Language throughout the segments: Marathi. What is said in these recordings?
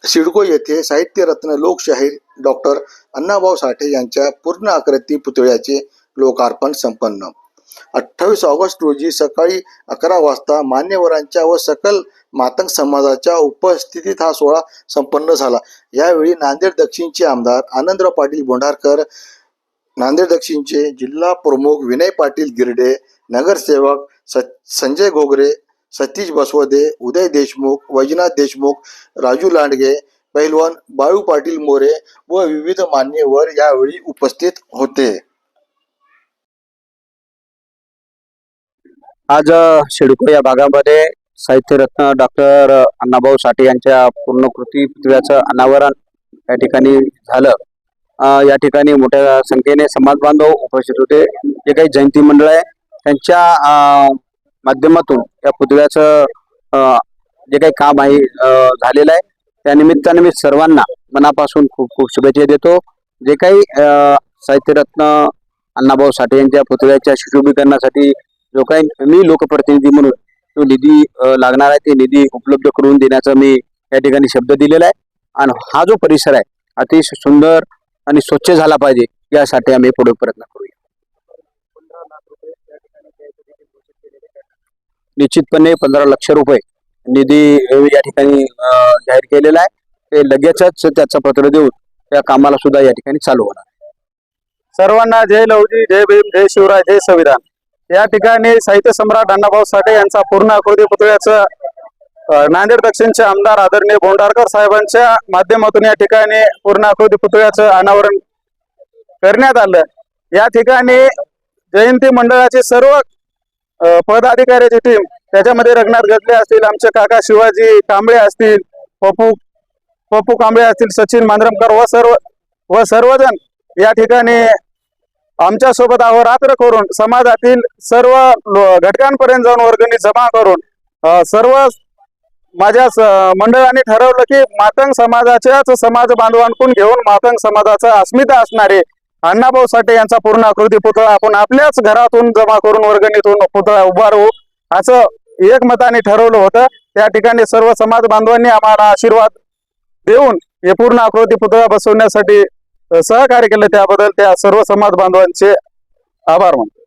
सिडको येथे साहित्यरत्न लोकशाहीर डॉक्टर अण्णाभाऊ साठे यांच्या पूर्ण आकृती पुतळ्याचे लोकार्पण संपन्न. 28 ऑगस्ट रोजी सकाळी 11 वाजता मान्यवरांच्या व सकल मातंग समाजाच्या उपस्थितीत हा सोहळा संपन्न झाला. यावेळी नांदेड दक्षिणचे आमदार आनंदराव पाटील बोंढारकर, नांदेड दक्षिणचे जिल्हा प्रमुख विनय पाटील गिरडे, नगरसेवक संजय घोगरे, सतीश बसवदे, उदय देशमुख, वैजनाथ देशमुख, राजू लांडगे, पैलवान बाळू पाटील मोरे व विविध मान्यवर यावेळी उपस्थित होते. आज सिडको या भागामध्ये साहित्यरत्न डॉक्टर अण्णाभाऊ साठे यांच्या पूर्णकृती पुतळ्याचं अनावरण या ठिकाणी झालं. या ठिकाणी मोठ्या संख्येने समाज बांधव उपस्थित होते. जे काही जयंती मंडळ आहे त्यांच्या माध्यमातून या पुतळ्याचं जे काही काम आहे झालेलं आहे, त्या निमित्ताने मी सर्वांना मनापासून खूप खूप शुभेच्छा देतो. जे काही साहित्यरत्न अण्णाभाऊ साठे यांच्या पुतळ्याच्या सुशोभीकरणासाठी जो काही मी लोकप्रतिनिधी म्हणून जो निधी लागणार आहे ते निधी उपलब्ध करून देण्याचा मी या ठिकाणी शब्द दिलेला आहे. आणि हा जो परिसर आहे अतिशय सुंदर आणि स्वच्छ झाला पाहिजे यासाठी आम्ही पुढे प्रयत्न करूया. निश्चितपणे 15 लाख रुपये निधी या ठिकाणी जाहीर केलेला आहे. ते लगेचच त्याचं पत्र देऊन त्या कामाला सुद्धा या ठिकाणी चालू होणार. सर्वांना जय लवजी, जय भीम, जय शिवराय, जय संविधान. या ठिकाणी साहित्य सम्राट अण्णाभाऊ साठे यांचा पूर्ण आकृती पुतळ्याचं नांदेड दक्षिणचे आमदार आदरणीय बोंढारकर साहेबांच्या माध्यमातून या ठिकाणी पूर्ण आकृती पुतळ्याचं अनावरण करण्यात आलं. या ठिकाणी जयंती मंडळाचे सर्व पदाधिकाऱ्याची टीम, त्याच्यामध्ये रघुनाथ गजले असतील, आमचे काका शिवाजी कांबळे असतील, पप्पू कांबळे असतील, सचिन मांजरमकर व सर्वजण या ठिकाणी आमच्या सोबत अहोरात्र करून समाजातील सर्व घटकांपर्यंत जाऊन वर्गणी जमा करून सर्व माझ्या मंडळाने ठरवलं की मातंग समाजाच्याच समाज बांधवांकडून घेऊन मातंग समाजाचा अस्मिता असणारे अण्णाभाऊ साठे यांचा पूर्ण आकृती पुतळा आपण आपल्याच घरातून जमा करून वर्गणीतून पुतळा उभारू असं एकमताने ठरवलं होतं. त्या ठिकाणी सर्व समाज बांधवांनी आम्हाला आशीर्वाद देऊन हे पूर्ण आकृती पुतळा बसवण्यासाठी सहकार्य केलं. त्याबद्दल त्या सर्व समाज बांधवांचे आभार मानतो.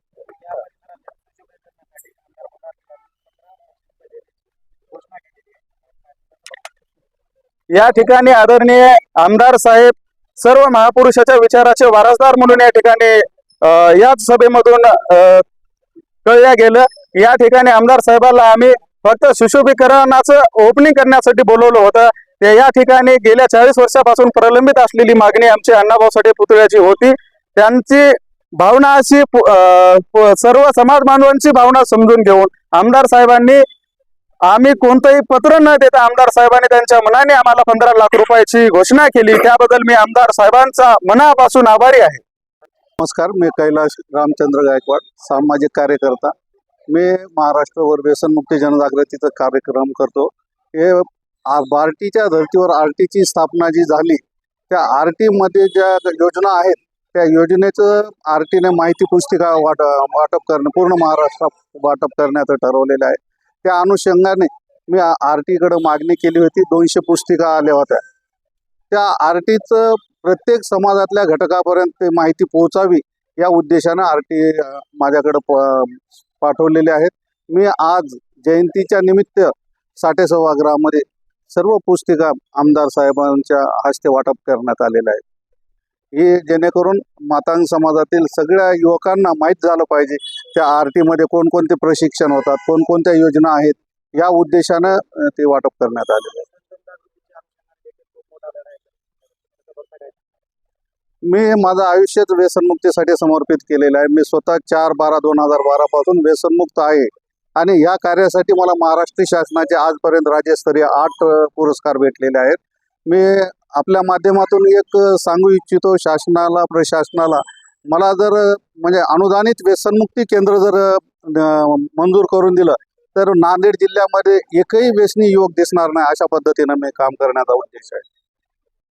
या ठिकाणी आदरणीय आमदार साहेब सर्व महापुरुषाच्या विचाराचे वारसदार म्हणून या ठिकाणी याच सभेमधून कळल्या गेलं. या ठिकाणी आमदार साहेबांना आम्ही फक्त सुशोभीकरणाचं ओपनिंग करण्यासाठी बोलवलं होतं. ते या ठिकाणी गेल्या 40 वर्षापासून प्रलंबित असलेली मागणी आमची अण्णाभाऊ साठे पुतळ्याची होती. त्यांची भावना अशी सर्व समाज बांधवांची भावना समजून घेऊन आमदार साहेबांनी, आम्ही कोणतंही पत्र न देता आमदार साहेबांनी त्यांच्या मनाने आम्हाला 15 लाख रुपयाची घोषणा केली. त्याबद्दल मी आमदार साहेबांचा मनापासून आभारी आहे. नमस्कार, मी कैलाश रामचंद्र गायकवाड, सामाजिक कार्यकर्ता. मी महाराष्ट्रभर व्यसनमुक्ती जनजागृतीचा कार्यक्रम करतो. हे बार्टीच्या धर्तीवर आरटीची स्थापना जी झाली, त्या आरटीमध्ये ज्या योजना आहेत त्या योजनेचं आरटीने माहिती पुस्तिका वाटप करणं पूर्ण महाराष्ट्रात वाटप करण्याचं ठरवलेलं आहे. त्या अनुषंगाने मी आरटीकडे मागणी केली होती. 200 पुस्तिका आल्या होत्या. त्या आरटीचं प्रत्येक समाजातल्या घटकापर्यंत ते माहिती पोहोचावी या उद्देशानं आरटी माझ्याकडं पाठवलेले आहेत. मी आज जयंतीच्या निमित्त साठे सभागृहामध्ये सर्व पुस्तिका आमदार साहेबांच्या हस्ते वाटप करण्यात आलेलं आहे. हे जेणेकरून मातंग समाजातील सगळ्या युवकांना माहीत झालं पाहिजे त्या आरटीमध्ये कोणकोणते प्रशिक्षण होतात, कोणकोणत्या योजना आहेत, या उद्देशानं ते वाटप करण्यात आलेलं आहे. मी माझं आयुष्यच व्यसनमुक्तीसाठी समर्पित केलेलं आहे. मी स्वतः 4/12/2012 पासून व्यसनमुक्त आहे आणि या कार्यासाठी मला महाराष्ट्र शासनाचे आजपर्यंत राज्यस्तरीय 8 पुरस्कार भेटलेले आहेत. मी आपल्या माध्यमातून एक सांगू इच्छितो शासनाला, प्रशासनाला, मला जर म्हणजे अनुदानित व्यसनमुक्ती केंद्र जर मंजूर करून दिलं तर नांदेड जिल्ह्यामध्ये एकही व्यसनी युवक दिसणार नाही, अशा पद्धतीनं मी काम करण्याचा उद्देश आहे.